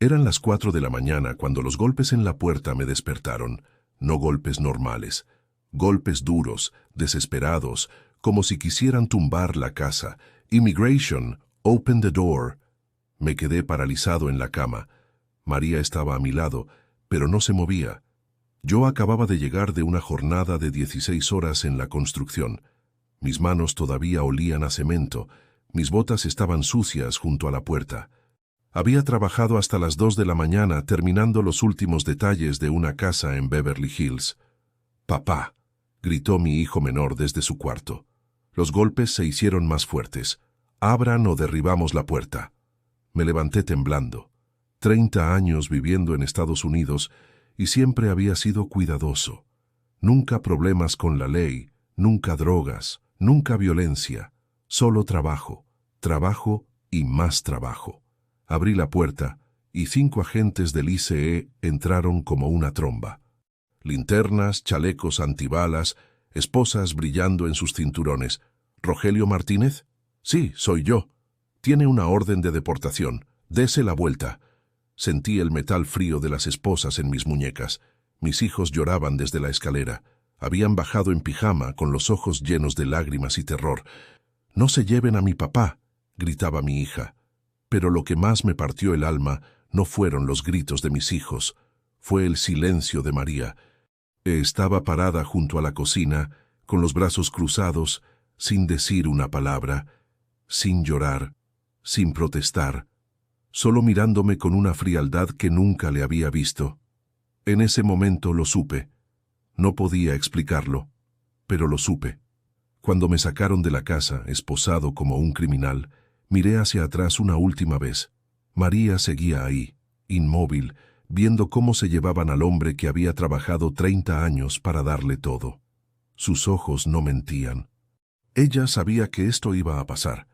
Eran las 4 de la mañana cuando los golpes en la puerta me despertaron. No golpes normales, golpes duros, desesperados, como si quisieran tumbar la casa. Immigration, open the door. Me quedé paralizado en la cama. María estaba a mi lado, pero no se movía. Yo acababa de llegar de una jornada de 16 horas en la construcción. Mis manos todavía olían a cemento. Mis botas estaban sucias junto a la puerta. Había trabajado hasta las 2 de la mañana terminando los últimos detalles de una casa en Beverly Hills. «Papá», gritó mi hijo menor desde su cuarto. Los golpes se hicieron más fuertes. «Abran o derribamos la puerta». Me levanté temblando. 30 años viviendo en Estados Unidos y siempre había sido cuidadoso. Nunca problemas con la ley, nunca drogas, nunca violencia. Solo trabajo, trabajo y más trabajo. Abrí la puerta y 5 agentes del ICE entraron como una tromba. Linternas, chalecos antibalas, esposas brillando en sus cinturones. «¿Rogelio Martínez?» «Sí, soy yo». «Tiene una orden de deportación. Dese la vuelta». Sentí el metal frío de las esposas en mis muñecas. Mis hijos lloraban desde la escalera. Habían bajado en pijama con los ojos llenos de lágrimas y terror. «No se lleven a mi papá», gritaba mi hija. Pero lo que más me partió el alma no fueron los gritos de mis hijos, fue el silencio de María. Estaba parada junto a la cocina, con los brazos cruzados, sin decir una palabra, sin llorar, sin protestar, solo mirándome con una frialdad que nunca le había visto. En ese momento lo supe. No podía explicarlo, pero lo supe. Cuando me sacaron de la casa, esposado como un criminal, miré hacia atrás una última vez. María seguía ahí, inmóvil, viendo cómo se llevaban al hombre que había trabajado 30 años para darle todo. Sus ojos no mentían. Ella sabía que esto iba a pasar.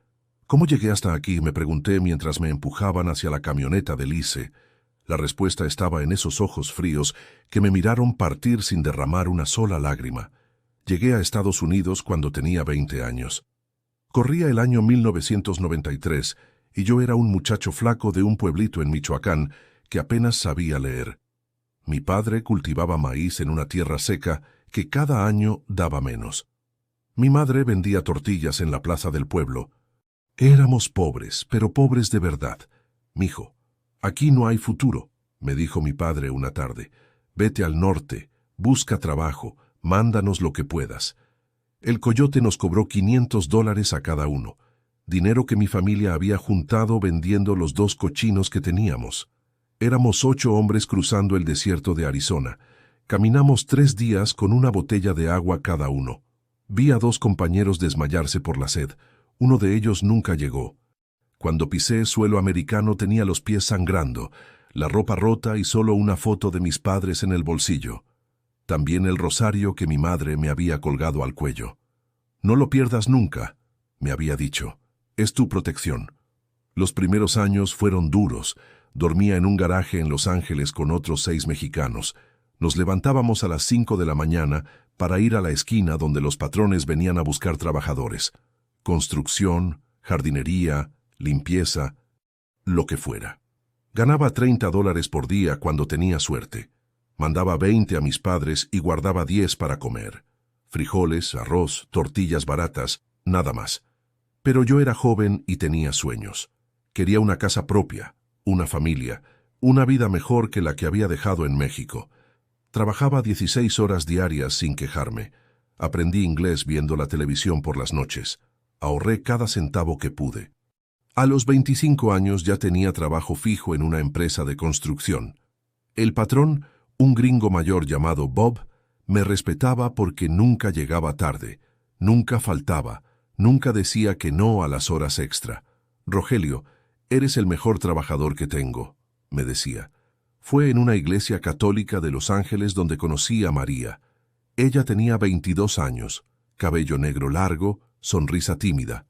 «¿Cómo llegué hasta aquí?», me pregunté mientras me empujaban hacia la camioneta de Lise. La respuesta estaba en esos ojos fríos que me miraron partir sin derramar una sola lágrima. Llegué a Estados Unidos cuando tenía 20 años. Corría el año 1993 y yo era un muchacho flaco de un pueblito en Michoacán que apenas sabía leer. Mi padre cultivaba maíz en una tierra seca que cada año daba menos. Mi madre vendía tortillas en la plaza del pueblo. Éramos pobres, pero pobres de verdad. «Mijo, aquí no hay futuro», me dijo mi padre una tarde. «Vete al norte, busca trabajo, mándanos lo que puedas». El coyote nos cobró $500 a cada uno, dinero que mi familia había juntado vendiendo los 2 cochinos que teníamos. Éramos 8 hombres cruzando el desierto de Arizona. Caminamos 3 días con una botella de agua cada uno. Vi a 2 compañeros desmayarse por la sed. Uno de ellos nunca llegó. Cuando pisé suelo americano tenía los pies sangrando, la ropa rota y solo una foto de mis padres en el bolsillo. También el rosario que mi madre me había colgado al cuello. «No lo pierdas nunca», me había dicho. «Es tu protección». Los primeros años fueron duros. Dormía en un garaje en Los Ángeles con otros 6 mexicanos. Nos levantábamos a las 5 de la mañana para ir a la esquina donde los patrones venían a buscar trabajadores. Construcción, jardinería, limpieza, lo que fuera. Ganaba $30 por día cuando tenía suerte. Mandaba 20 a mis padres y guardaba 10 para comer. Frijoles, arroz, tortillas baratas, nada más. Pero yo era joven y tenía sueños. Quería una casa propia, una familia, una vida mejor que la que había dejado en México. Trabajaba 16 horas diarias sin quejarme. Aprendí inglés viendo la televisión por las noches. Ahorré cada centavo que pude. A los 25 años ya tenía trabajo fijo en una empresa de construcción. El patrón, un gringo mayor llamado Bob, me respetaba porque nunca llegaba tarde, nunca faltaba, nunca decía que no a las horas extra. «Rogelio, eres el mejor trabajador que tengo», me decía. Fue en una iglesia católica de Los Ángeles donde conocí a María. Ella tenía 22 años, cabello negro largo, sonrisa tímida.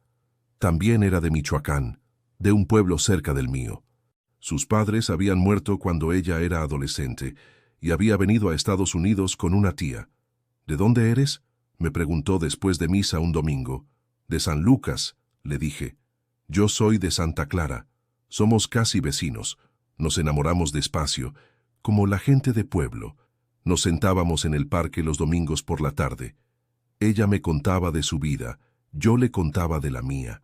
También era de Michoacán, de un pueblo cerca del mío. Sus padres habían muerto cuando ella era adolescente y había venido a Estados Unidos con una tía. «¿De dónde eres?», me preguntó después de misa un domingo. «De San Lucas», le dije. «Yo soy de Santa Clara. Somos casi vecinos. Nos enamoramos despacio, como la gente de pueblo. Nos sentábamos en el parque los domingos por la tarde. Ella me contaba de su vida, yo le contaba de la mía.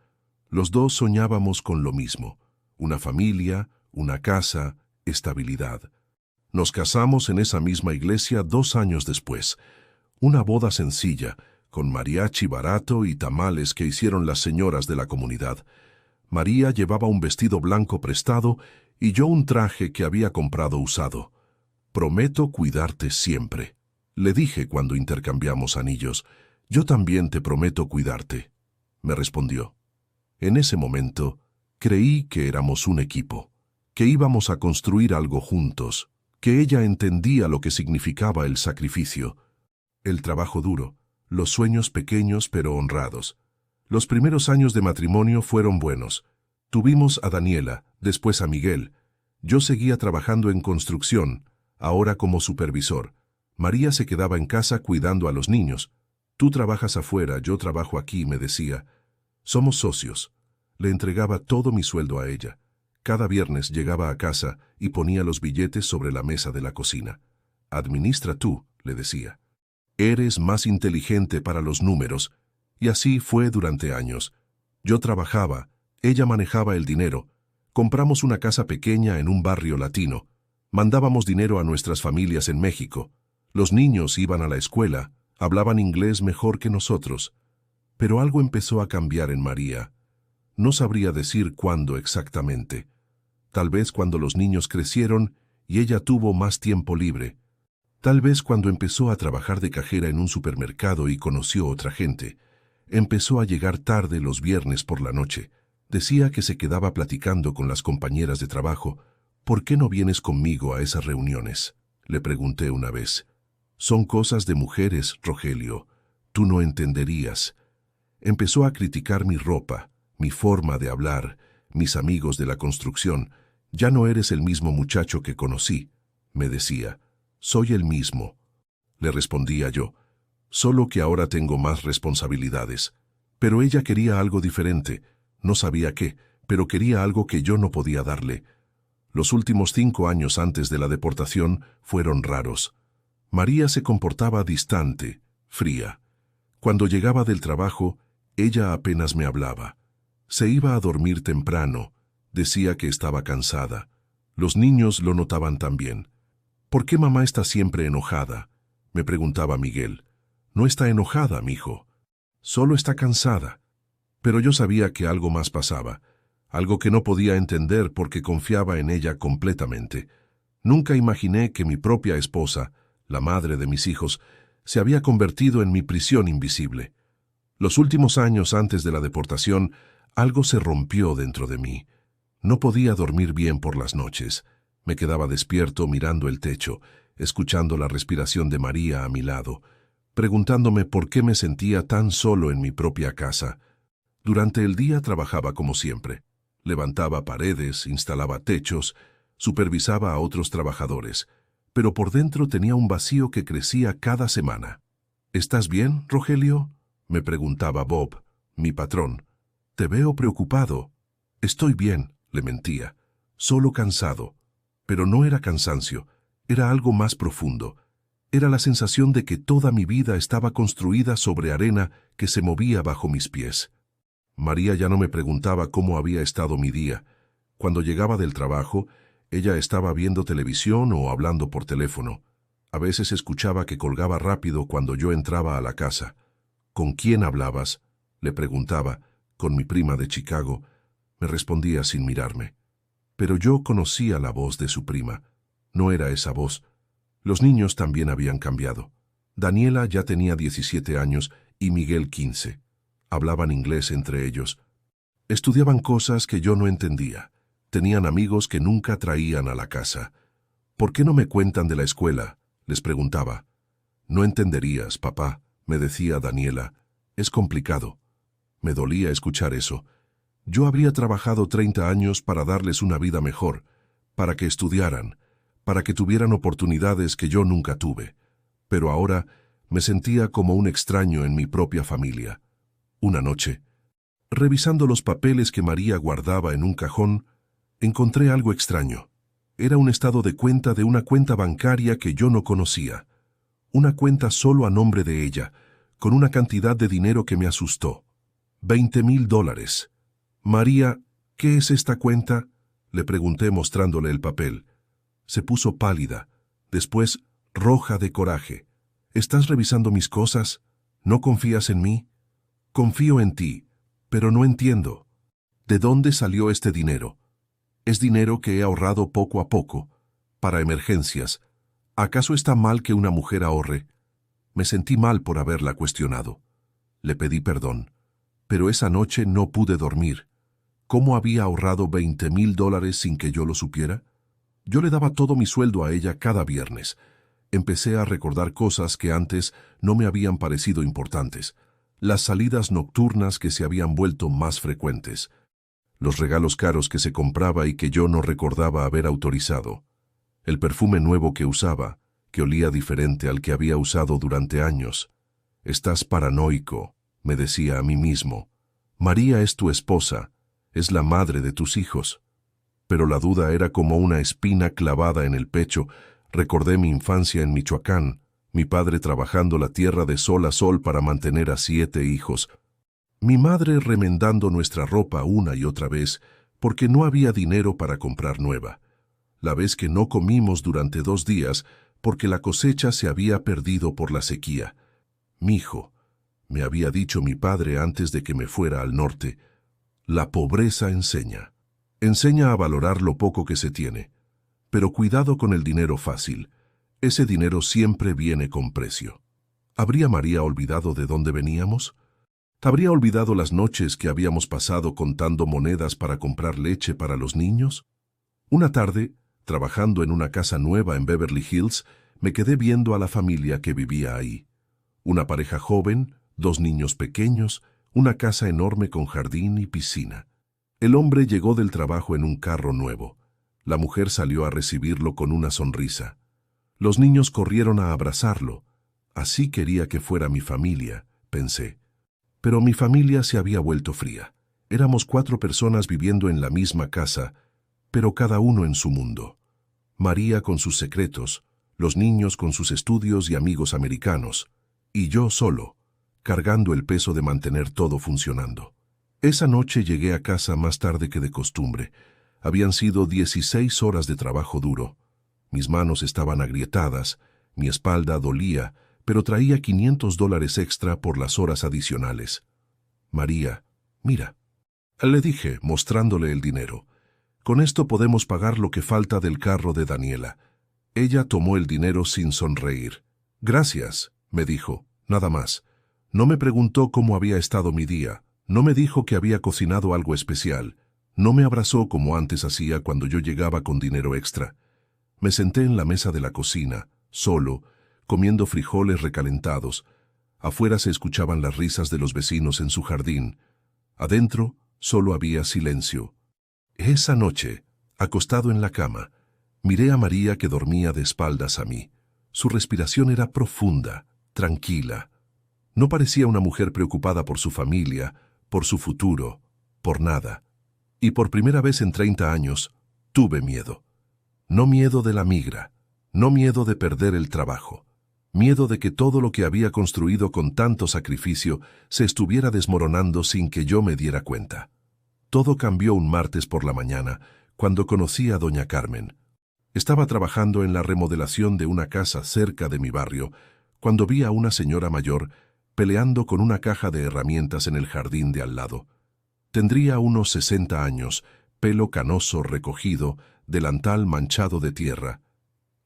Los dos soñábamos con lo mismo: una familia, una casa, estabilidad. Nos casamos en esa misma iglesia 2 años después. Una boda sencilla, con mariachi barato y tamales que hicieron las señoras de la comunidad. María llevaba un vestido blanco prestado y yo un traje que había comprado usado. «Prometo cuidarte siempre», le dije cuando intercambiamos anillos. «Yo también te prometo cuidarte», me respondió. En ese momento, creí que éramos un equipo, que íbamos a construir algo juntos, que ella entendía lo que significaba el sacrificio, el trabajo duro, los sueños pequeños pero honrados. Los primeros años de matrimonio fueron buenos. Tuvimos a Daniela, después a Miguel. Yo seguía trabajando en construcción, ahora como supervisor. María se quedaba en casa cuidando a los niños. «Tú trabajas afuera, yo trabajo aquí», me decía. «Somos socios». Le entregaba todo mi sueldo a ella. Cada viernes llegaba a casa y ponía los billetes sobre la mesa de la cocina. «Administra tú», le decía. «Eres más inteligente para los números». Y así fue durante años. Yo trabajaba, ella manejaba el dinero. Compramos una casa pequeña en un barrio latino. Mandábamos dinero a nuestras familias en México. Los niños iban a la escuela, hablaban inglés mejor que nosotros. Pero algo empezó a cambiar en María. No sabría decir cuándo exactamente. Tal vez cuando los niños crecieron y ella tuvo más tiempo libre. Tal vez cuando empezó a trabajar de cajera en un supermercado y conoció otra gente. Empezó a llegar tarde los viernes por la noche. Decía que se quedaba platicando con las compañeras de trabajo. «¿Por qué no vienes conmigo a esas reuniones?», le pregunté una vez. «Son cosas de mujeres, Rogelio. Tú no entenderías». Empezó a criticar mi ropa, mi forma de hablar, mis amigos de la construcción. «Ya no eres el mismo muchacho que conocí», me decía. «Soy el mismo», le respondía yo. «Solo que ahora tengo más responsabilidades». Pero ella quería algo diferente. No sabía qué, pero quería algo que yo no podía darle. Los últimos 5 años antes de la deportación fueron raros. María se comportaba distante, fría. Cuando llegaba del trabajo, ella apenas me hablaba. Se iba a dormir temprano. Decía que estaba cansada. Los niños lo notaban también. «¿Por qué mamá está siempre enojada?», me preguntaba Miguel. «No está enojada, mijo. Solo está cansada». Pero yo sabía que algo más pasaba, algo que no podía entender porque confiaba en ella completamente. Nunca imaginé que mi propia esposa, la madre de mis hijos, se había convertido en mi prisión invisible. Los últimos años antes de la deportación, algo se rompió dentro de mí. No podía dormir bien por las noches. Me quedaba despierto mirando el techo, escuchando la respiración de María a mi lado, preguntándome por qué me sentía tan solo en mi propia casa. Durante el día trabajaba como siempre. Levantaba paredes, instalaba techos, supervisaba a otros trabajadores, pero por dentro tenía un vacío que crecía cada semana. «¿Estás bien, Rogelio?», me preguntaba Bob, mi patrón. «Te veo preocupado». «Estoy bien», le mentía, «solo cansado». Pero no era cansancio, era algo más profundo. Era la sensación de que toda mi vida estaba construida sobre arena que se movía bajo mis pies. María ya no me preguntaba cómo había estado mi día. Cuando llegaba del trabajo, ella estaba viendo televisión o hablando por teléfono. A veces escuchaba que colgaba rápido cuando yo entraba a la casa. «¿Con quién hablabas?», le preguntaba. «Con mi prima de Chicago», me respondía sin mirarme. Pero yo conocía la voz de su prima. No era esa voz. Los niños también habían cambiado. Daniela ya tenía 17 años y Miguel 15. Hablaban inglés entre ellos. Estudiaban cosas que yo no entendía. Tenían amigos que nunca traían a la casa. «¿Por qué no me cuentan de la escuela?», les preguntaba. «No entenderías, papá», me decía Daniela. «Es complicado». Me dolía escuchar eso. Yo habría trabajado 30 años para darles una vida mejor, para que estudiaran, para que tuvieran oportunidades que yo nunca tuve. Pero ahora me sentía como un extraño en mi propia familia. Una noche, revisando los papeles que María guardaba en un cajón, encontré algo extraño. Era un estado de cuenta de una cuenta bancaria que yo no conocía. Una cuenta solo a nombre de ella, con una cantidad de dinero que me asustó. $20,000. María, ¿qué es esta cuenta?, le pregunté mostrándole el papel. Se puso pálida, después roja de coraje. ¿Estás revisando mis cosas? ¿No confías en mí? Confío en ti, pero no entiendo. ¿De dónde salió este dinero? Es dinero que he ahorrado poco a poco, para emergencias. ¿Acaso está mal que una mujer ahorre? Me sentí mal por haberla cuestionado. Le pedí perdón, pero esa noche no pude dormir. ¿Cómo había ahorrado $20,000 sin que yo lo supiera? Yo le daba todo mi sueldo a ella cada viernes. Empecé a recordar cosas que antes no me habían parecido importantes. Las salidas nocturnas que se habían vuelto más frecuentes. Los regalos caros que se compraba y que yo no recordaba haber autorizado. El perfume nuevo que usaba, que olía diferente al que había usado durante años. Estás paranoico, me decía a mí mismo. María es tu esposa, es la madre de tus hijos. Pero la duda era como una espina clavada en el pecho. Recordé mi infancia en Michoacán, mi padre trabajando la tierra de sol a sol para mantener a 7 hijos. Mi madre remendando nuestra ropa una y otra vez, porque no había dinero para comprar nueva. La vez que no comimos durante 2 días, porque la cosecha se había perdido por la sequía. Mijo, me había dicho mi padre antes de que me fuera al norte, la pobreza enseña. Enseña a valorar lo poco que se tiene. Pero cuidado con el dinero fácil. Ese dinero siempre viene con precio. ¿Habría María olvidado de dónde veníamos? ¿Habría olvidado las noches que habíamos pasado contando monedas para comprar leche para los niños? Una tarde, trabajando en una casa nueva en Beverly Hills, me quedé viendo a la familia que vivía ahí. Una pareja joven, 2 niños pequeños, una casa enorme con jardín y piscina. El hombre llegó del trabajo en un carro nuevo. La mujer salió a recibirlo con una sonrisa. Los niños corrieron a abrazarlo. Así quería que fuera mi familia, pensé. Pero mi familia se había vuelto fría. Éramos 4 personas viviendo en la misma casa, pero cada uno en su mundo. María con sus secretos, los niños con sus estudios y amigos americanos, y yo solo, cargando el peso de mantener todo funcionando. Esa noche llegué a casa más tarde que de costumbre. Habían sido 16 horas de trabajo duro. Mis manos estaban agrietadas, mi espalda dolía, pero traía $500 extra por las horas adicionales. María, mira, le dije, mostrándole el dinero. Con esto podemos pagar lo que falta del carro de Daniela. Ella tomó el dinero sin sonreír. Gracias, me dijo, nada más. No me preguntó cómo había estado mi día. No me dijo que había cocinado algo especial. No me abrazó como antes hacía cuando yo llegaba con dinero extra. Me senté en la mesa de la cocina, solo, comiendo frijoles recalentados. Afuera se escuchaban las risas de los vecinos en su jardín. Adentro solo había silencio. Esa noche, acostado en la cama, miré a María que dormía de espaldas a mí. Su respiración era profunda, tranquila. No parecía una mujer preocupada por su familia, por su futuro, por nada. Y por primera vez en 30 años, tuve miedo. No miedo de la migra, no miedo de perder el trabajo. Miedo de que todo lo que había construido con tanto sacrificio se estuviera desmoronando sin que yo me diera cuenta. Todo cambió un martes por la mañana, cuando conocí a doña Carmen. Estaba trabajando en la remodelación de una casa cerca de mi barrio, cuando vi a una señora mayor peleando con una caja de herramientas en el jardín de al lado. Tendría unos 60 años, pelo canoso recogido, delantal manchado de tierra.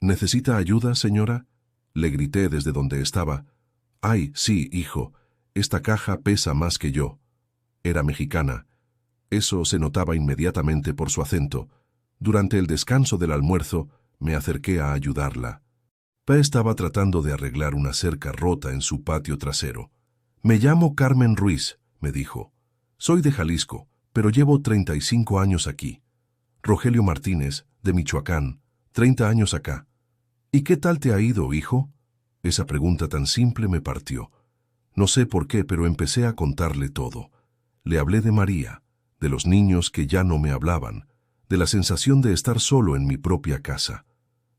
¿Necesita ayuda, señora?, le grité desde donde estaba. «Ay, sí, hijo, esta caja pesa más que yo». Era mexicana. Eso se notaba inmediatamente por su acento. Durante el descanso del almuerzo, me acerqué a ayudarla. Pa estaba tratando de arreglar una cerca rota en su patio trasero. «Me llamo Carmen Ruiz», me dijo. «Soy de Jalisco, pero llevo 35 años aquí. Rogelio Martínez, de Michoacán, 30 años acá. ¿Y qué tal te ha ido, hijo?». Esa pregunta tan simple me partió. No sé por qué, pero empecé a contarle todo. Le hablé de María, de los niños que ya no me hablaban, de la sensación de estar solo en mi propia casa.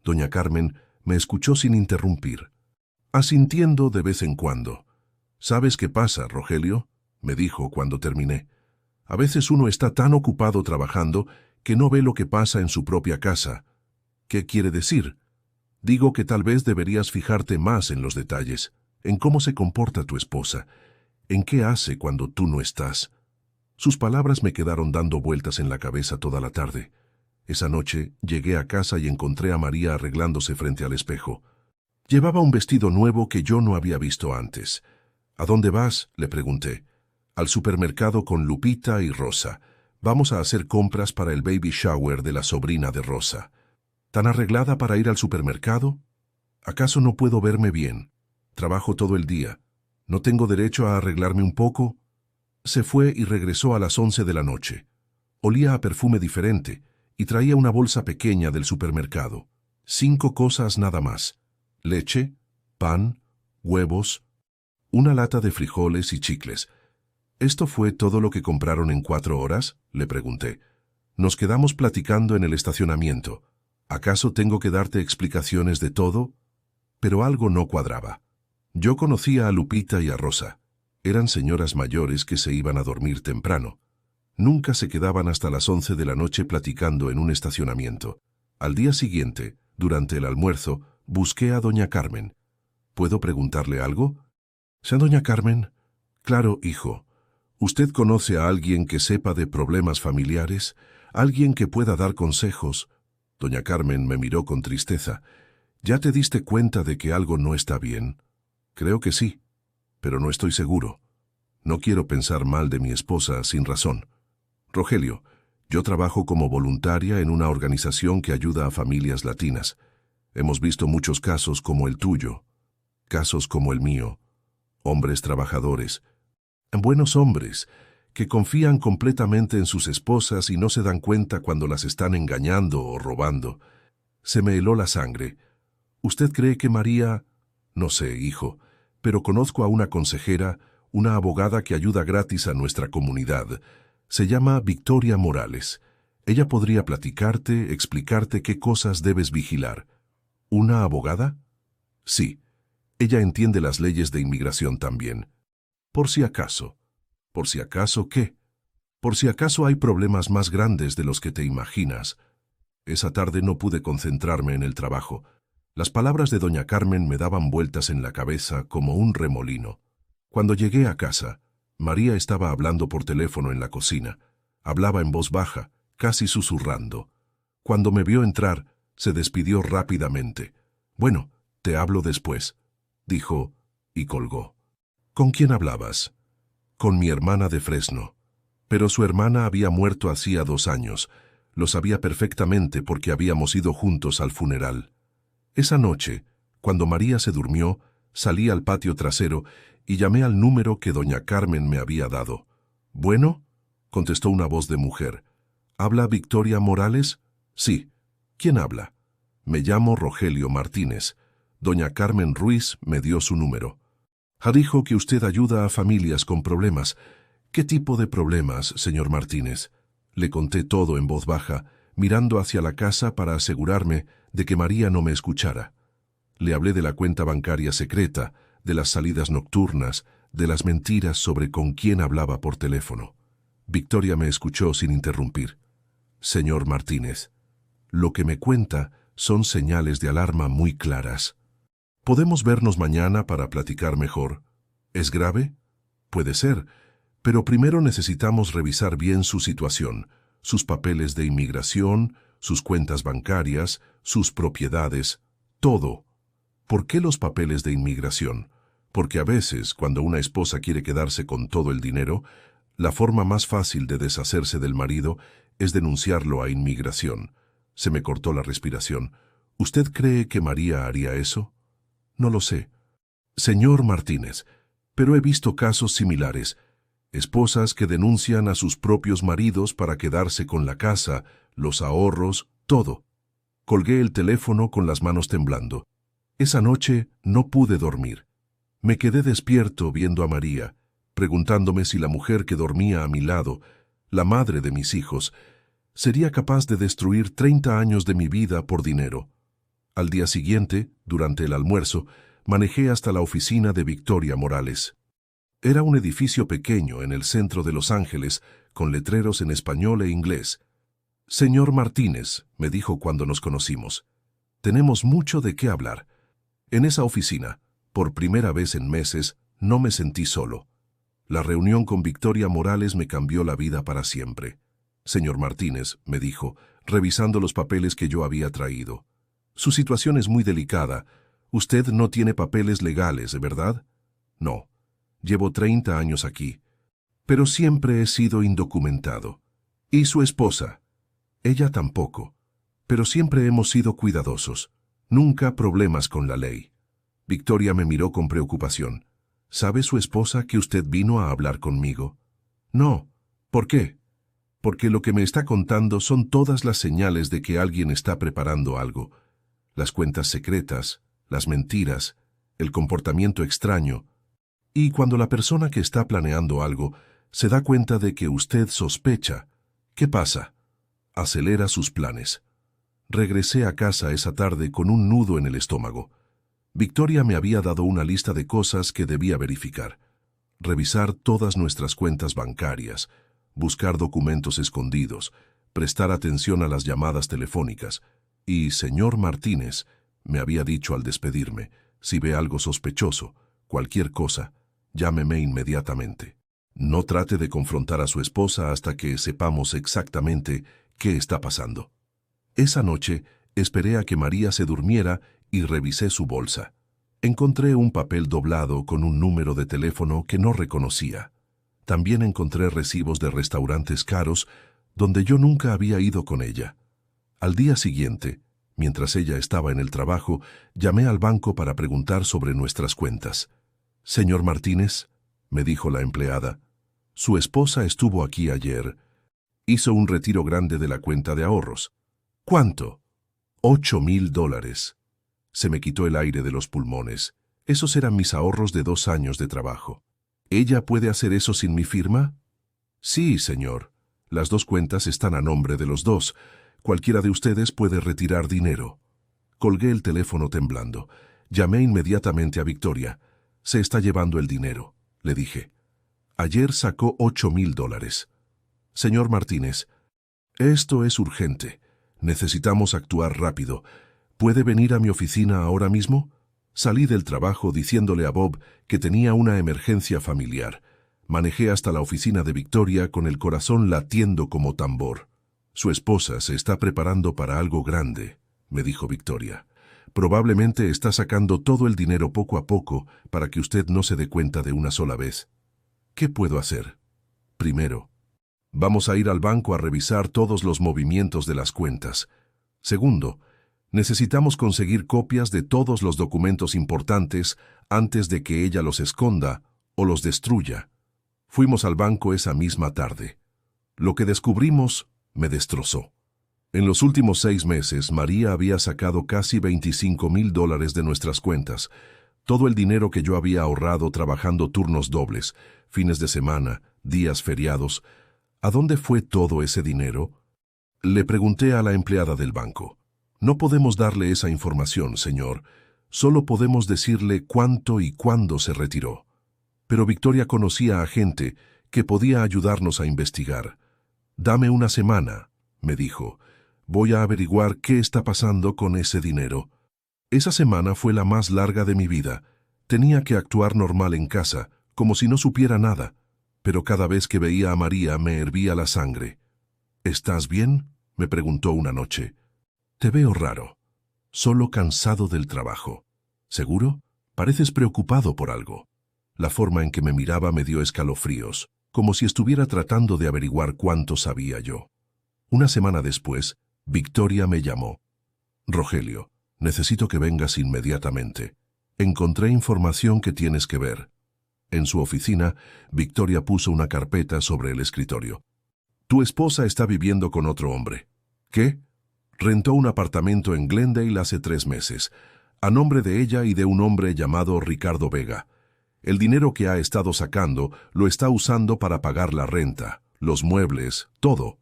Doña Carmen me escuchó sin interrumpir, asintiendo de vez en cuando. «¿Sabes qué pasa, Rogelio?», me dijo cuando terminé. «A veces uno está tan ocupado trabajando que no ve lo que pasa en su propia casa». «¿Qué quiere decir?». «Digo que tal vez deberías fijarte más en los detalles, en cómo se comporta tu esposa, en qué hace cuando tú no estás». Sus palabras me quedaron dando vueltas en la cabeza toda la tarde. Esa noche llegué a casa y encontré a María arreglándose frente al espejo. Llevaba un vestido nuevo que yo no había visto antes. «¿A dónde vas?», le pregunté. «Al supermercado con Lupita y Rosa. Vamos a hacer compras para el baby shower de la sobrina de Rosa». «¿Tan arreglada para ir al supermercado? ¿Acaso no puedo verme bien? Trabajo todo el día. ¿No tengo derecho a arreglarme un poco?». Se fue y regresó a las 11 de la noche. Olía a perfume diferente y traía una bolsa pequeña del supermercado. 5 cosas nada más: leche, pan, huevos, una lata de frijoles y chicles. «¿Esto fue todo lo que compraron en 4 horas?», le pregunté. Nos quedamos platicando en el estacionamiento. «¿Acaso tengo que darte explicaciones de todo?». Pero algo no cuadraba. Yo conocía a Lupita y a Rosa. Eran señoras mayores que se iban a dormir temprano. Nunca se quedaban hasta las 11 de la noche platicando en un estacionamiento. Al día siguiente, durante el almuerzo, busqué a doña Carmen. «¿Puedo preguntarle algo?». «¿Sí, doña Carmen?». «Claro, hijo. ¿Usted conoce a alguien que sepa de problemas familiares? ¿Alguien que pueda dar consejos?». Doña Carmen me miró con tristeza. «¿Ya te diste cuenta de que algo no está bien?». «Creo que sí, pero no estoy seguro. No quiero pensar mal de mi esposa sin razón. Rogelio, yo trabajo como voluntaria en una organización que ayuda a familias latinas. Hemos visto muchos casos como el tuyo, casos como el mío, hombres trabajadores, buenos hombres, que confían completamente en sus esposas y no se dan cuenta cuando las están engañando o robando». Se me heló la sangre. «¿Usted cree que María...?» «No sé, hijo, pero conozco a una consejera, una abogada que ayuda gratis a nuestra comunidad. Se llama Victoria Morales. Ella podría platicarte, explicarte qué cosas debes vigilar». «¿Una abogada?». «Sí. Ella entiende las leyes de inmigración también. Por si acaso». «¿Por si acaso qué?». «Por si acaso hay problemas más grandes de los que te imaginas». Esa tarde no pude concentrarme en el trabajo. Las palabras de doña Carmen me daban vueltas en la cabeza como un remolino. Cuando llegué a casa, María estaba hablando por teléfono en la cocina. Hablaba en voz baja, casi susurrando. Cuando me vio entrar, se despidió rápidamente. «Bueno, te hablo después», dijo, y colgó. «¿Con quién hablabas?». «Con mi hermana de Fresno». Pero su hermana había muerto hacía 2 años. Lo sabía perfectamente porque habíamos ido juntos al funeral. Esa noche, cuando María se durmió, salí al patio trasero y llamé al número que doña Carmen me había dado. «¿Bueno?», contestó una voz de mujer. «¿Habla Victoria Morales?». «Sí». «¿Quién habla?». «Me llamo Rogelio Martínez. Doña Carmen Ruiz me dio su número. Dijo que usted ayuda a familias con problemas». «¿Qué tipo de problemas, señor Martínez?». Le conté todo en voz baja, mirando hacia la casa para asegurarme de que María no me escuchara. Le hablé de la cuenta bancaria secreta, de las salidas nocturnas, de las mentiras sobre con quién hablaba por teléfono. Victoria me escuchó sin interrumpir. «Señor Martínez, lo que me cuenta son señales de alarma muy claras. ¿Podemos vernos mañana para platicar mejor? ¿Es grave?». «Puede ser, pero primero necesitamos revisar bien su situación, sus papeles de inmigración, sus cuentas bancarias, sus propiedades, todo». «¿Por qué los papeles de inmigración?». «Porque a veces, cuando una esposa quiere quedarse con todo el dinero, la forma más fácil de deshacerse del marido es denunciarlo a inmigración». Se me cortó la respiración. «¿Usted cree que María haría eso?». «No lo sé, señor Martínez, pero he visto casos similares. Esposas que denuncian a sus propios maridos para quedarse con la casa, los ahorros, todo». Colgué el teléfono con las manos temblando. Esa noche no pude dormir. Me quedé despierto viendo a María, preguntándome si la mujer que dormía a mi lado, la madre de mis hijos, Sería capaz de destruir 30 años de mi vida por dinero. Al día siguiente, durante el almuerzo, manejé hasta la oficina de Victoria Morales. Era un edificio pequeño en el centro de Los Ángeles, con letreros en español e inglés. «Señor Martínez», me dijo cuando nos conocimos, «tenemos mucho de qué hablar». En esa oficina, por primera vez en meses, no me sentí solo. La reunión con Victoria Morales me cambió la vida para siempre. «Señor Martínez», me dijo, revisando los papeles que yo había traído. «Su situación es muy delicada. Usted no tiene papeles legales, ¿verdad?» «No. Llevo 30 años aquí. Pero siempre he sido indocumentado. ¿Y su esposa?» «Ella tampoco. Pero siempre hemos sido cuidadosos. Nunca problemas con la ley». Victoria me miró con preocupación. «¿Sabe su esposa que usted vino a hablar conmigo?» «No. ¿Por qué?» «Porque lo que me está contando son todas las señales de que alguien está preparando algo. Las cuentas secretas, las mentiras, el comportamiento extraño. Y cuando la persona que está planeando algo se da cuenta de que usted sospecha, ¿qué pasa? Acelera sus planes». Regresé a casa esa tarde con un nudo en el estómago. Victoria me había dado una lista de cosas que debía verificar. Revisar todas nuestras cuentas bancarias, buscar documentos escondidos, prestar atención a las llamadas telefónicas. Y, señor Martínez, me había dicho al despedirme, si ve algo sospechoso, cualquier cosa, llámeme inmediatamente. No trate de confrontar a su esposa hasta que sepamos exactamente qué está pasando. Esa noche esperé a que María se durmiera y revisé su bolsa. Encontré un papel doblado con un número de teléfono que no reconocía. También encontré recibos de restaurantes caros donde yo nunca había ido con ella. Al día siguiente, mientras ella estaba en el trabajo, llamé al banco para preguntar sobre nuestras cuentas. «Señor Martínez», me dijo la empleada, «su esposa estuvo aquí ayer. Hizo un retiro grande de la cuenta de ahorros». «¿Cuánto?» $8,000. Se me quitó el aire de los pulmones. Esos eran mis ahorros de 2 años de trabajo. «¿Ella puede hacer eso sin mi firma?» «Sí, señor. Las 2 cuentas están a nombre de los dos. Cualquiera de ustedes puede retirar dinero». Colgué el teléfono temblando. Llamé inmediatamente a Victoria. «Se está llevando el dinero», le dije. «Ayer sacó $8,000. Señor Martínez, esto es urgente. Necesitamos actuar rápido. ¿Puede venir a mi oficina ahora mismo?» Salí del trabajo diciéndole a Bob que tenía una emergencia familiar. Manejé hasta la oficina de Victoria con el corazón latiendo como tambor. «Su esposa se está preparando para algo grande», me dijo Victoria. «Probablemente está sacando todo el dinero poco a poco para que usted no se dé cuenta de una sola vez. ¿Qué puedo hacer? Primero, vamos a ir al banco a revisar todos los movimientos de las cuentas. Segundo, necesitamos conseguir copias de todos los documentos importantes antes de que ella los esconda o los destruya». Fuimos al banco esa misma tarde. Lo que descubrimos me destrozó. En los últimos 6 meses, María había sacado casi $25,000 de nuestras cuentas, todo el dinero que yo había ahorrado trabajando turnos dobles, fines de semana, días feriados. ¿A dónde fue todo ese dinero? Le pregunté a la empleada del banco. «No podemos darle esa información, señor. Solo podemos decirle cuánto y cuándo se retiró». Pero Victoria conocía a gente que podía ayudarnos a investigar. «Dame una semana», me dijo. «Voy a averiguar qué está pasando con ese dinero». Esa semana fue la más larga de mi vida. Tenía que actuar normal en casa, como si no supiera nada. Pero cada vez que veía a María me hervía la sangre. «¿Estás bien?», me preguntó una noche. «Te veo raro. Solo cansado del trabajo. ¿Seguro? Pareces preocupado por algo». La forma en que me miraba me dio escalofríos, como si estuviera tratando de averiguar cuánto sabía yo. Una semana después, Victoria me llamó. «Rogelio, necesito que vengas inmediatamente. Encontré información que tienes que ver». En su oficina, Victoria puso una carpeta sobre el escritorio. «Tu esposa está viviendo con otro hombre». «¿Qué?» «Rentó un apartamento en Glendale hace 3 meses, a nombre de ella y de un hombre llamado Ricardo Vega. El dinero que ha estado sacando lo está usando para pagar la renta, los muebles, todo».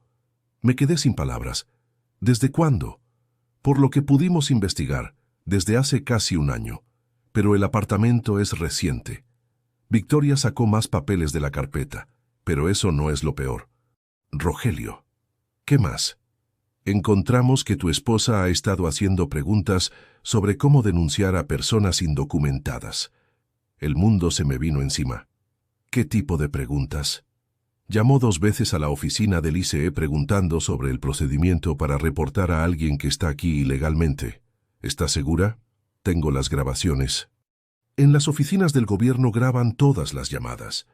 Me quedé sin palabras. ¿Desde cuándo? Por lo que pudimos investigar, desde hace casi un año. Pero el apartamento es reciente. Victoria sacó más papeles de la carpeta, pero eso no es lo peor. Rogelio. ¿Qué más? Encontramos que tu esposa ha estado haciendo preguntas sobre cómo denunciar a personas indocumentadas. El mundo se me vino encima. ¿Qué tipo de preguntas? Llamó 2 veces a la oficina del ICE preguntando sobre el procedimiento para reportar a alguien que está aquí ilegalmente. ¿Estás segura? Tengo las grabaciones. En las oficinas del gobierno graban todas las llamadas.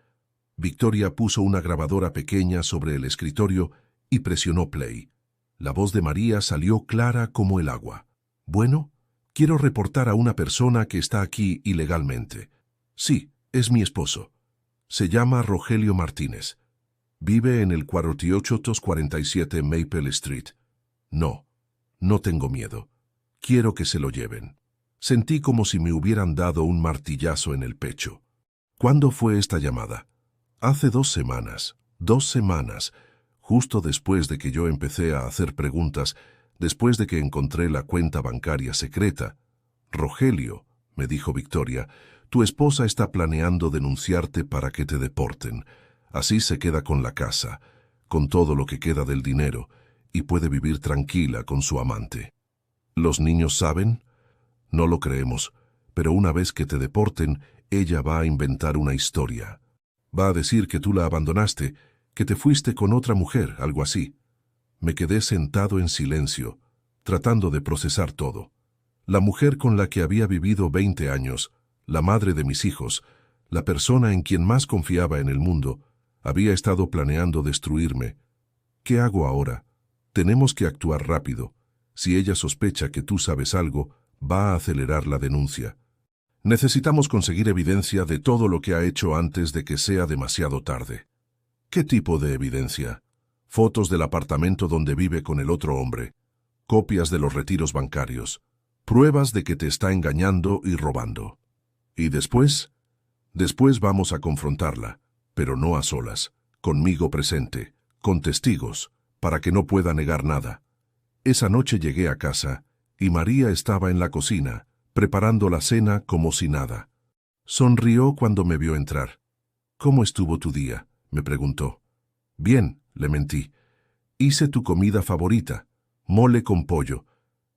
Victoria puso una grabadora pequeña sobre el escritorio y presionó play. La voz de María salió clara como el agua. Bueno, quiero reportar a una persona que está aquí ilegalmente. Sí, es mi esposo. Se llama Rogelio Martínez. Vive en el 4847 Maple Street. No, no tengo miedo. Quiero que se lo lleven. Sentí como si me hubieran dado un martillazo en el pecho. ¿Cuándo fue esta llamada? Hace 2 semanas. 2 semanas. Justo después de que yo empecé a hacer preguntas, después de que encontré la cuenta bancaria secreta. Rogelio, me dijo Victoria, tu esposa está planeando denunciarte para que te deporten. Así se queda con la casa, con todo lo que queda del dinero, y puede vivir tranquila con su amante. ¿Los niños saben? No lo creemos, pero una vez que te deporten, ella va a inventar una historia. Va a decir que tú la abandonaste, que te fuiste con otra mujer, algo así. Me quedé sentado en silencio, tratando de procesar todo. La mujer con la que había vivido 20 años, la madre de mis hijos, la persona en quien más confiaba en el mundo, había estado planeando destruirme. ¿Qué hago ahora? Tenemos que actuar rápido. Si ella sospecha que tú sabes algo, va a acelerar la denuncia. Necesitamos conseguir evidencia de todo lo que ha hecho antes de que sea demasiado tarde. ¿Qué tipo de evidencia? Fotos del apartamento donde vive con el otro hombre, copias de los retiros bancarios, pruebas de que te está engañando y robando. ¿Y después? Después vamos a confrontarla, pero no a solas, conmigo presente, con testigos, para que no pueda negar nada. Esa noche llegué a casa y María estaba en la cocina, preparando la cena como si nada. Sonrió cuando me vio entrar. ¿Cómo estuvo tu día?, me preguntó. Bien, le mentí. Hice tu comida favorita, mole con pollo.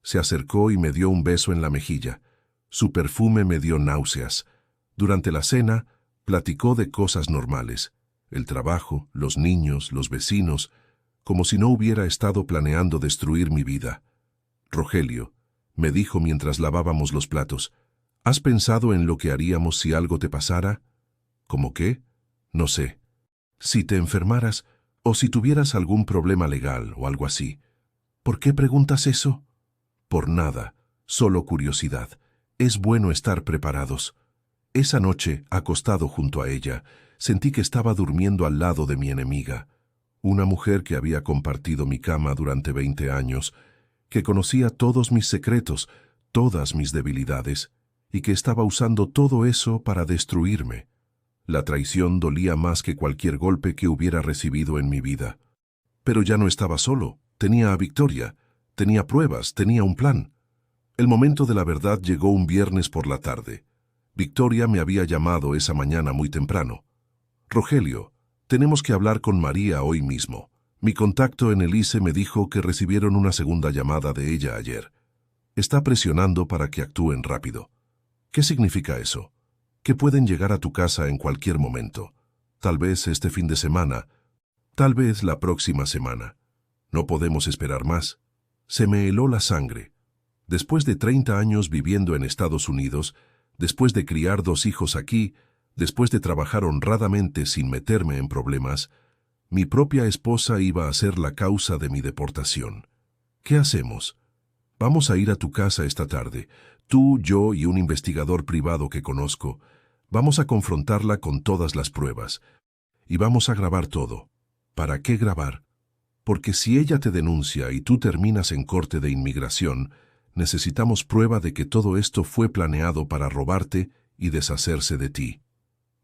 Se acercó y me dio un beso en la mejilla. Su perfume me dio náuseas. Durante la cena, platicó de cosas normales. El trabajo, los niños, los vecinos, como si no hubiera estado planeando destruir mi vida. Rogelio, me dijo mientras lavábamos los platos, ¿has pensado en lo que haríamos si algo te pasara? ¿Cómo qué? No sé. Si te enfermaras o si tuvieras algún problema legal o algo así. ¿Por qué preguntas eso? Por nada, solo curiosidad. Es bueno estar preparados. Esa noche, acostado junto a ella, sentí que estaba durmiendo al lado de mi enemiga, una mujer que había compartido mi cama durante 20 años, que conocía todos mis secretos, todas mis debilidades, y que estaba usando todo eso para destruirme. La traición dolía más que cualquier golpe que hubiera recibido en mi vida. Pero ya no estaba solo, tenía a Victoria, tenía pruebas, tenía un plan. El momento de la verdad llegó un viernes por la tarde. Victoria me había llamado esa mañana muy temprano. Rogelio, tenemos que hablar con María hoy mismo. Mi contacto en el ICE me dijo que recibieron una segunda llamada de ella ayer. Está presionando para que actúen rápido. ¿Qué significa eso? Que pueden llegar a tu casa en cualquier momento. Tal vez este fin de semana, tal vez la próxima semana. No podemos esperar más. Se me heló la sangre. Después de 30 años viviendo en Estados Unidos, después de criar 2 hijos aquí, después de trabajar honradamente sin meterme en problemas, mi propia esposa iba a ser la causa de mi deportación. ¿Qué hacemos? Vamos a ir a tu casa esta tarde, tú, yo y un investigador privado que conozco. Vamos a confrontarla con todas las pruebas. Y vamos a grabar todo. ¿Para qué grabar? Porque si ella te denuncia y tú terminas en corte de inmigración, necesitamos prueba de que todo esto fue planeado para robarte y deshacerse de ti.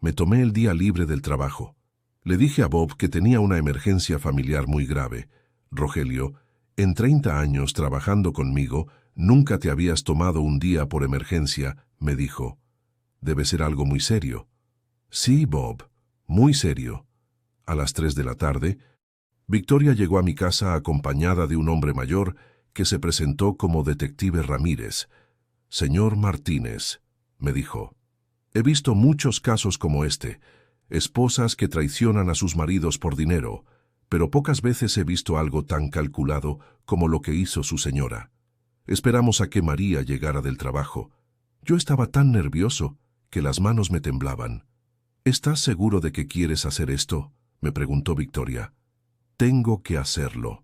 Me tomé el día libre del trabajo. Le dije a Bob que tenía una emergencia familiar muy grave, Rogelio, en 30 años trabajando conmigo, nunca te habías tomado un día por emergencia, me dijo. Debe ser algo muy serio. Sí, Bob, muy serio. A las 3 de la tarde, Victoria llegó a mi casa acompañada de un hombre mayor que se presentó como detective Ramírez. Señor Martínez, me dijo, he visto muchos casos como este, esposas que traicionan a sus maridos por dinero, pero pocas veces he visto algo tan calculado como lo que hizo su señora. Esperamos a que María llegara del trabajo. Yo estaba tan nervioso que las manos me temblaban. ¿Estás seguro de que quieres hacer esto?, me preguntó Victoria. Tengo que hacerlo.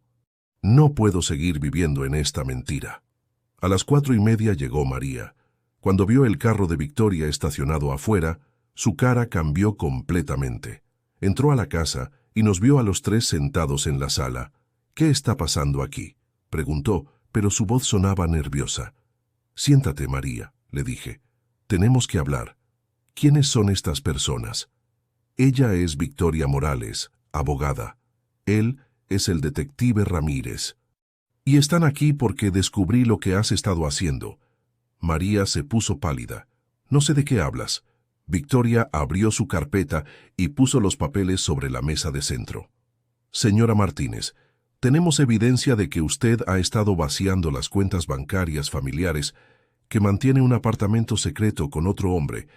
No puedo seguir viviendo en esta mentira. A las 4:30 llegó María. Cuando vio el carro de Victoria estacionado afuera, su cara cambió completamente. Entró a la casa y nos vio a los tres sentados en la sala. ¿Qué está pasando aquí?, preguntó, pero su voz sonaba nerviosa. Siéntate, María, le dije. Tenemos que hablar. ¿Quiénes son estas personas? Ella es Victoria Morales, abogada. Él es el detective Ramírez. Y están aquí porque descubrí lo que has estado haciendo. María se puso pálida. No sé de qué hablas. Victoria abrió su carpeta y puso los papeles sobre la mesa de centro. Señora Martínez, tenemos evidencia de que usted ha estado vaciando las cuentas bancarias familiares, que mantiene un apartamento secreto con otro hombre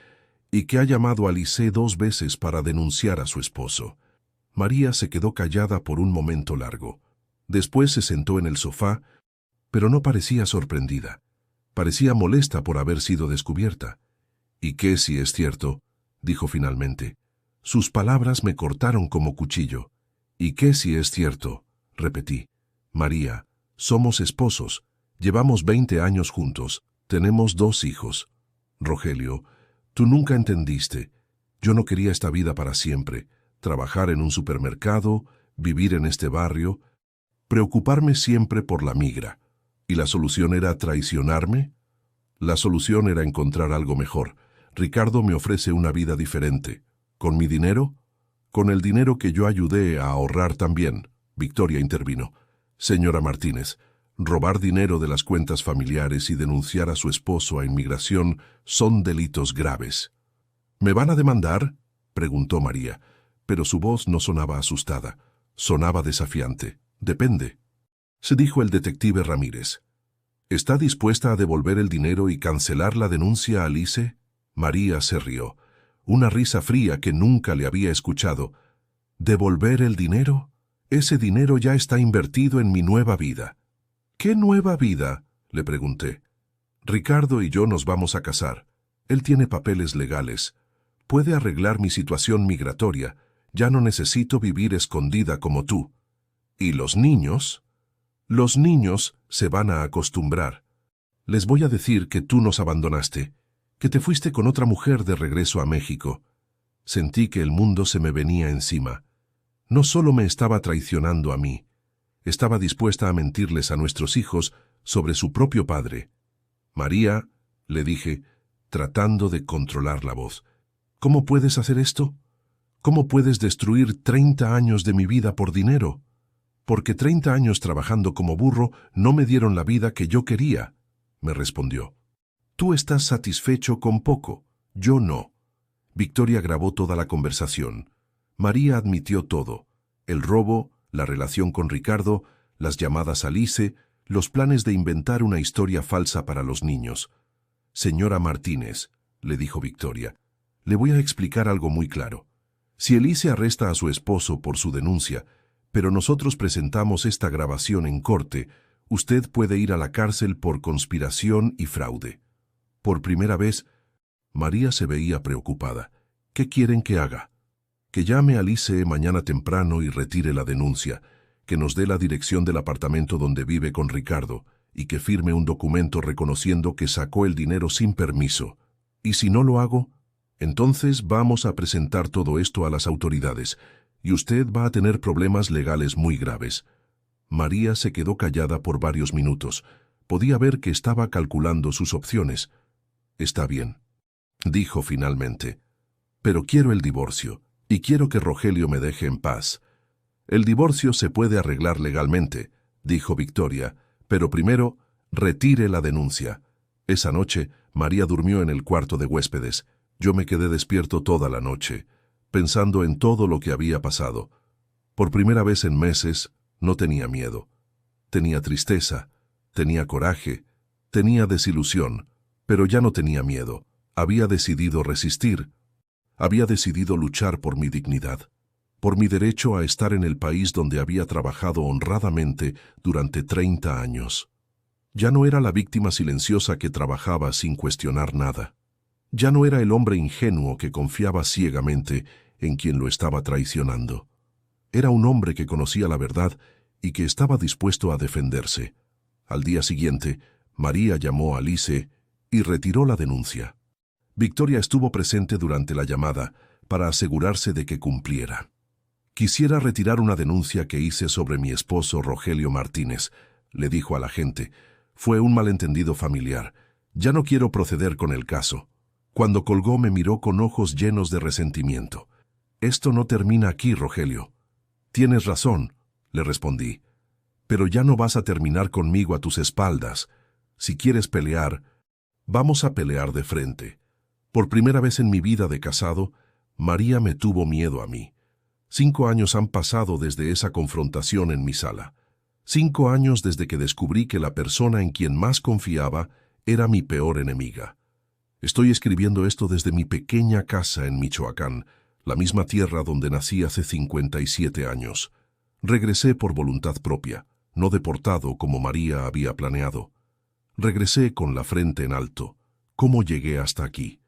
y que ha llamado a Lice 2 veces para denunciar a su esposo. María se quedó callada por un momento largo. Después se sentó en el sofá, pero no parecía sorprendida. Parecía molesta por haber sido descubierta. ¿Y qué si es cierto?, dijo finalmente. Sus palabras me cortaron como cuchillo. ¿Y qué si es cierto?, repetí. María, somos esposos, llevamos 20 años juntos, tenemos 2 hijos. Rogelio, tú nunca entendiste. Yo no quería esta vida para siempre, trabajar en un supermercado, vivir en este barrio, preocuparme siempre por la migra. ¿Y la solución era traicionarme? La solución era encontrar algo mejor. Ricardo me ofrece una vida diferente. ¿Con mi dinero? Con el dinero que yo ayudé a ahorrar también. Victoria intervino. Señora Martínez, robar dinero de las cuentas familiares y denunciar a su esposo a inmigración son delitos graves. ¿Me van a demandar?, preguntó María, pero su voz no sonaba asustada, sonaba desafiante. Depende, se dijo el detective Ramírez. ¿Está dispuesta a devolver el dinero y cancelar la denuncia a Lice? María se rió, una risa fría que nunca le había escuchado. ¿Devolver el dinero? Ese dinero ya está invertido en mi nueva vida. ¿Qué nueva vida?, le pregunté. Ricardo y yo nos vamos a casar. Él tiene papeles legales. Puede arreglar mi situación migratoria. Ya no necesito vivir escondida como tú. ¿Y los niños? Los niños se van a acostumbrar. Les voy a decir que tú nos abandonaste, que te fuiste con otra mujer de regreso a México. Sentí que el mundo se me venía encima. No solo me estaba traicionando a mí, estaba dispuesta a mentirles a nuestros hijos sobre su propio padre. María, le dije, tratando de controlar la voz, ¿cómo puedes hacer esto? ¿Cómo puedes destruir 30 años de mi vida por dinero? Porque 30 años trabajando como burro no me dieron la vida que yo quería, me respondió. Tú estás satisfecho con poco, yo no. Victoria grabó toda la conversación. María admitió todo: el robo, la relación con Ricardo, las llamadas a Lice, los planes de inventar una historia falsa para los niños. Señora Martínez, le dijo Victoria, le voy a explicar algo muy claro. Si Lice arresta a su esposo por su denuncia, pero nosotros presentamos esta grabación en corte, usted puede ir a la cárcel por conspiración y fraude. Por primera vez, María se veía preocupada. ¿Qué quieren que haga? Que llame a Lice mañana temprano y retire la denuncia, que nos dé la dirección del apartamento donde vive con Ricardo y que firme un documento reconociendo que sacó el dinero sin permiso. ¿Y si no lo hago? Entonces vamos a presentar todo esto a las autoridades y usted va a tener problemas legales muy graves. María se quedó callada por varios minutos. Podía ver que estaba calculando sus opciones. Está bien, dijo finalmente, pero quiero el divorcio y quiero que Rogelio me deje en paz. El divorcio se puede arreglar legalmente, dijo Victoria, pero primero, retire la denuncia. Esa noche, María durmió en el cuarto de huéspedes. Yo me quedé despierto toda la noche, pensando en todo lo que había pasado. Por primera vez en meses, no tenía miedo. Tenía tristeza, tenía coraje, tenía desilusión, pero ya no tenía miedo. Había decidido resistir. Había decidido luchar por mi dignidad, por mi derecho a estar en el país donde había trabajado honradamente durante 30 años. Ya no era la víctima silenciosa que trabajaba sin cuestionar nada. Ya no era el hombre ingenuo que confiaba ciegamente en quien lo estaba traicionando. Era un hombre que conocía la verdad y que estaba dispuesto a defenderse. Al día siguiente, María llamó a Alice y retiró la denuncia. Victoria estuvo presente durante la llamada para asegurarse de que cumpliera. Quisiera retirar una denuncia que hice sobre mi esposo Rogelio Martínez, le dijo a la agente. Fue un malentendido familiar. Ya no quiero proceder con el caso. Cuando colgó me miró con ojos llenos de resentimiento. Esto no termina aquí, Rogelio. Tienes razón, le respondí. Pero ya no vas a terminar conmigo a tus espaldas. Si quieres pelear, vamos a pelear de frente. Por primera vez en mi vida de casado, María me tuvo miedo a mí. 5 años han pasado desde esa confrontación en mi sala. 5 años desde que descubrí que la persona en quien más confiaba era mi peor enemiga. Estoy escribiendo esto desde mi pequeña casa en Michoacán, la misma tierra donde nací hace 57 años. Regresé por voluntad propia, no deportado como María había planeado. Regresé con la frente en alto. ¿Cómo llegué hasta aquí?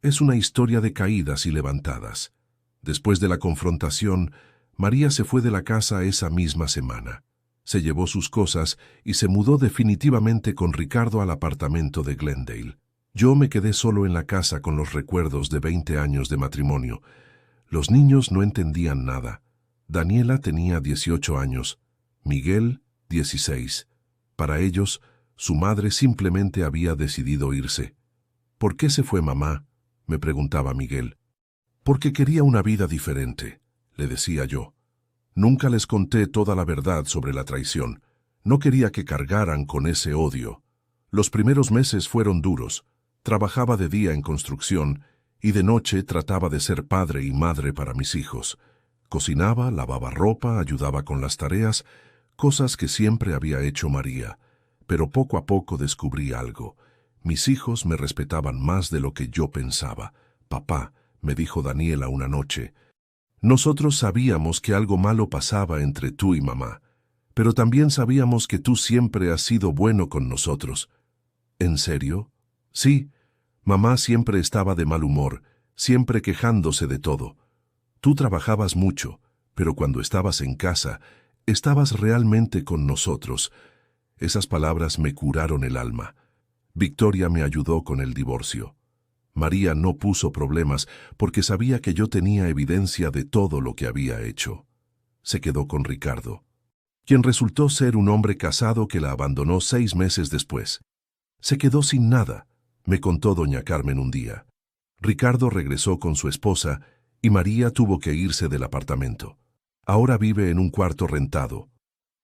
Es una historia de caídas y levantadas. Después de la confrontación, María se fue de la casa esa misma semana. Se llevó sus cosas y se mudó definitivamente con Ricardo al apartamento de Glendale. Yo me quedé solo en la casa con los recuerdos de 20 años de matrimonio. Los niños no entendían nada. Daniela tenía 18 años, Miguel 16. Para ellos, su madre simplemente había decidido irse. ¿Por qué se fue mamá?, me preguntaba Miguel. Porque quería una vida diferente, le decía yo. Nunca les conté toda la verdad sobre la traición. No quería que cargaran con ese odio. Los primeros meses fueron duros. Trabajaba de día en construcción y de noche trataba de ser padre y madre para mis hijos. Cocinaba, lavaba ropa, ayudaba con las tareas, cosas que siempre había hecho María. Pero poco a poco descubrí algo. Mis hijos me respetaban más de lo que yo pensaba. Papá, me dijo Daniela una noche, nosotros sabíamos que algo malo pasaba entre tú y mamá, pero también sabíamos que tú siempre has sido bueno con nosotros. ¿En serio? Sí, mamá siempre estaba de mal humor, siempre quejándose de todo. Tú trabajabas mucho, pero cuando estabas en casa, estabas realmente con nosotros. Esas palabras me curaron el alma. Victoria me ayudó con el divorcio. María no puso problemas porque sabía que yo tenía evidencia de todo lo que había hecho. Se quedó con Ricardo, quien resultó ser un hombre casado que la abandonó 6 meses después. Se quedó sin nada, me contó doña Carmen un día. Ricardo regresó con su esposa y María tuvo que irse del apartamento. Ahora vive en un cuarto rentado.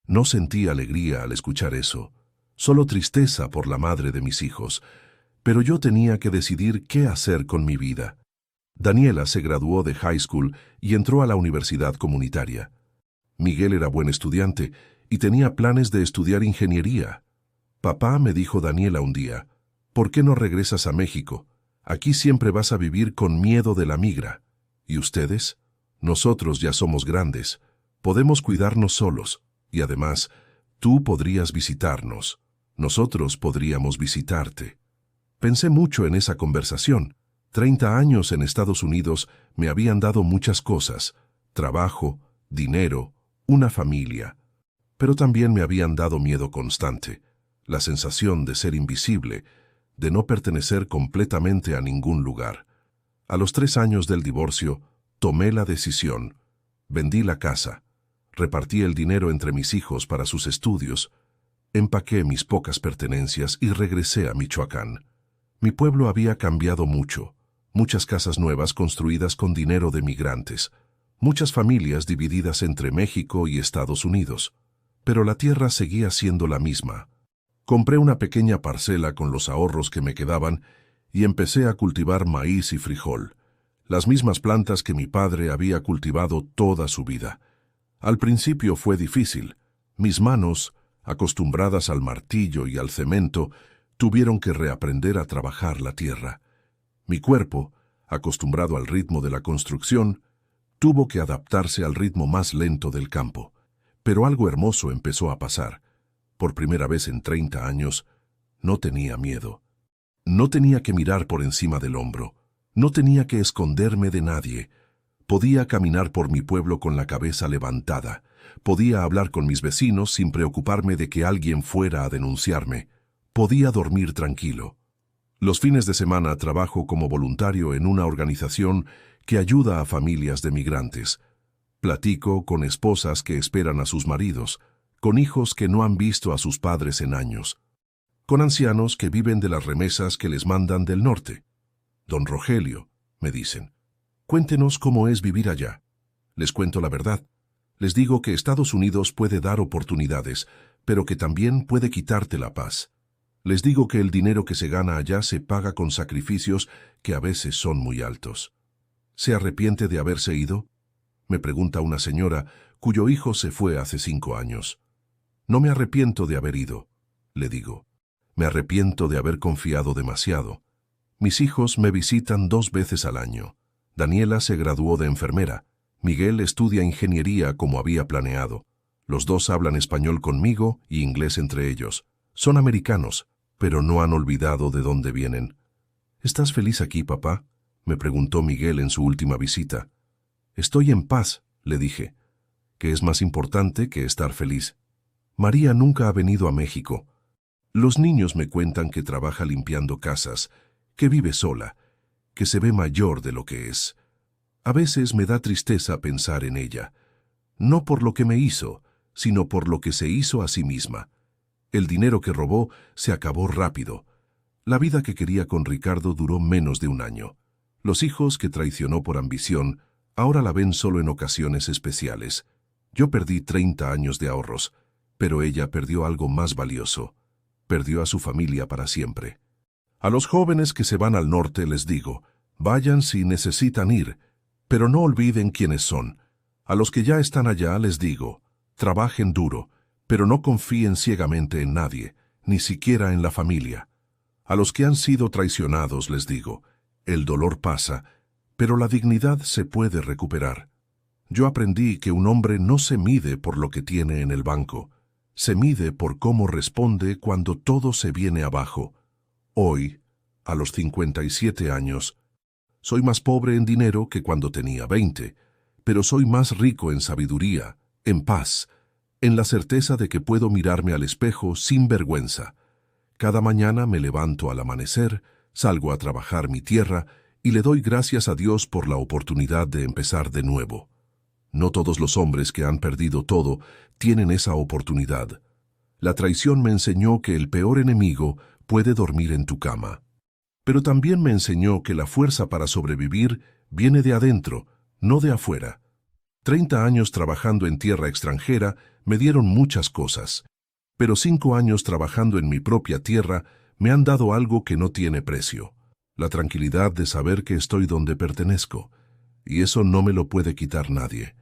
No sentí alegría al escuchar eso, solo tristeza por la madre de mis hijos. Pero yo tenía que decidir qué hacer con mi vida. Daniela se graduó de high school y entró a la universidad comunitaria. Miguel era buen estudiante y tenía planes de estudiar ingeniería. Papá, me dijo Daniela un día, ¿por qué no regresas a México? Aquí siempre vas a vivir con miedo de la migra. ¿Y ustedes? Nosotros ya somos grandes. Podemos cuidarnos solos. Y además, tú podrías visitarnos. Nosotros podríamos visitarte. Pensé mucho en esa conversación. 30 años en Estados Unidos me habían dado muchas cosas: trabajo, dinero, una familia. Pero también me habían dado miedo constante, la sensación de ser invisible, de no pertenecer completamente a ningún lugar. A los 3 años del divorcio, tomé la decisión. Vendí la casa, repartí el dinero entre mis hijos para sus estudios, empaqué mis pocas pertenencias y regresé a Michoacán. Mi pueblo había cambiado mucho, muchas casas nuevas construidas con dinero de migrantes. muchas familias divididas entre México y Estados Unidos, pero la tierra seguía siendo la misma. Compré una pequeña parcela con los ahorros que me quedaban y empecé a cultivar maíz y frijol, las mismas plantas que mi padre había cultivado toda su vida. Al principio fue difícil. Mis manos, acostumbradas al martillo y al cemento, tuvieron que reaprender a trabajar la tierra. Mi cuerpo, acostumbrado al ritmo de la construcción, tuvo que adaptarse al ritmo más lento del campo. Pero algo hermoso empezó a pasar. Por primera vez en 30 años, no tenía miedo. No tenía que mirar por encima del hombro. No tenía que esconderme de nadie. Podía caminar por mi pueblo con la cabeza levantada. Podía hablar con mis vecinos sin preocuparme de que alguien fuera a denunciarme. Podía dormir tranquilo. Los fines de semana trabajo como voluntario en una organización que ayuda a familias de migrantes. Platico con esposas que esperan a sus maridos, con hijos que no han visto a sus padres en años, con ancianos que viven de las remesas que les mandan del norte. Don Rogelio, me dicen, cuéntenos cómo es vivir allá. Les cuento la verdad. Les digo que Estados Unidos puede dar oportunidades, pero que también puede quitarte la paz. Les digo que el dinero que se gana allá se paga con sacrificios que a veces son muy altos. ¿Se arrepiente de haberse ido?, me pregunta una señora cuyo hijo se fue hace 5 años. No me arrepiento de haber ido, le digo. Me arrepiento de haber confiado demasiado. Mis hijos me visitan 2 veces al año. Daniela se graduó de enfermera. Miguel estudia ingeniería como había planeado. Los 2 hablan español conmigo y inglés entre ellos. Son americanos, pero no han olvidado de dónde vienen. ¿Estás feliz aquí, papá?, me preguntó Miguel en su última visita. Estoy en paz, le dije, que es más importante que estar feliz. María nunca ha venido a México. Los niños me cuentan que trabaja limpiando casas, que vive sola, que se ve mayor de lo que es. A veces me da tristeza pensar en ella, no por lo que me hizo, sino por lo que se hizo a sí misma. El dinero que robó se acabó rápido. La vida que quería con Ricardo duró menos de 1 año. Los hijos que traicionó por ambición ahora la ven solo en ocasiones especiales. Yo perdí 30 años de ahorros, pero ella perdió algo más valioso. Perdió a su familia para siempre. A los jóvenes que se van al norte les digo, vayan si necesitan ir, pero no olviden quiénes son. A los que ya están allá les digo, trabajen duro, pero no confíen ciegamente en nadie, ni siquiera en la familia. A los que han sido traicionados les digo, el dolor pasa, pero la dignidad se puede recuperar. Yo aprendí que un hombre no se mide por lo que tiene en el banco, se mide por cómo responde cuando todo se viene abajo. Hoy, a los 57 años, soy más pobre en dinero que cuando tenía 20, pero soy más rico en sabiduría, en paz, en la certeza de que puedo mirarme al espejo sin vergüenza. Cada mañana me levanto al amanecer, salgo a trabajar mi tierra y le doy gracias a Dios por la oportunidad de empezar de nuevo. No todos los hombres que han perdido todo tienen esa oportunidad. La traición me enseñó que el peor enemigo puede dormir en tu cama. Pero también me enseñó que la fuerza para sobrevivir viene de adentro, no de afuera. 30 años trabajando en tierra extranjera me dieron muchas cosas, pero 5 años trabajando en mi propia tierra me han dado algo que no tiene precio. La tranquilidad de saber que estoy donde pertenezco, y eso no me lo puede quitar nadie.